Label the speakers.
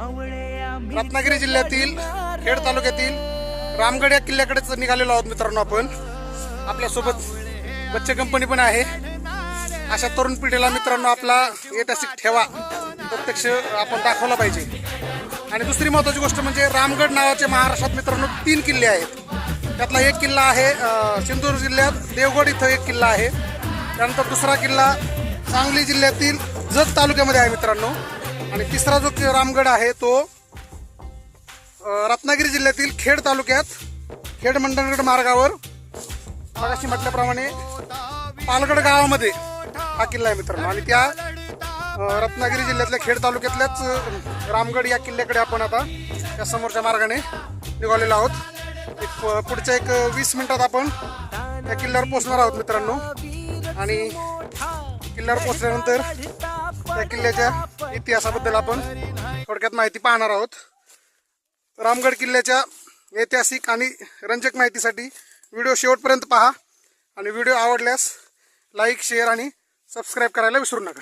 Speaker 1: रत्नागिरी जिल्ह्यातील खेड तालुक्यातील रामगड या किल्ल्याकडेच निघालेलो आहोत मित्रांनो. आपण आपल्यासोबत बच्चे कंपनी पण आहे. अशा तरुण पिढीला मित्रांनो आपला ऐतिहासिक ठेवा प्रत्यक्ष आपण दाखवला पाहिजे. आणि दुसरी महत्त्वाची गोष्ट म्हणजे रामगड नावाचे महाराष्ट्रात मित्रांनो 3 किल्ले आहेत. त्यातला एक किल्ला आहे सिंधुदुर्ग जिल्ह्यात देवगड इथं एक किल्ला आहे. त्यानंतर दुसरा किल्ला सांगली जिल्ह्यातील जत तालुक्यामध्ये आहे मित्रांनो. आणि तिसरा जो रामगड आहे तो रत्नागिरी जिल्ह्यातील खेड तालुक्यात खेड मंडणगड मार्गावर मगाशी म्हटल्याप्रमाणे पालगड गावामध्ये हा किल्ला आहे मित्रांनो. आणि त्या रत्नागिरी जिल्ह्यातल्या खेड तालुक्यातल्याच रामगड या किल्ल्याकडे आपण आता त्या समोरच्या मार्गाने निघालेलो आहोत. पुढच्या 20 मिनिटात आपण त्या किल्ल्यावर पोहोचणार आहोत मित्रांनो. आणि किल्ल्यावर पोहोचल्यानंतर त्या किल्ल्याच्या इतिहासाबद्दल आपण थोडक्यात माहिती पाहणार आहोत. रामगड किल्ल्याच्या ऐतिहासिक आणि रंजक माहितीसाठी व्हिडिओ शेवटपर्यंत पहा. आणि व्हिडिओ आवडल्यास लाईक, शेअर आणि सबस्क्राईब करायला विसरू नका.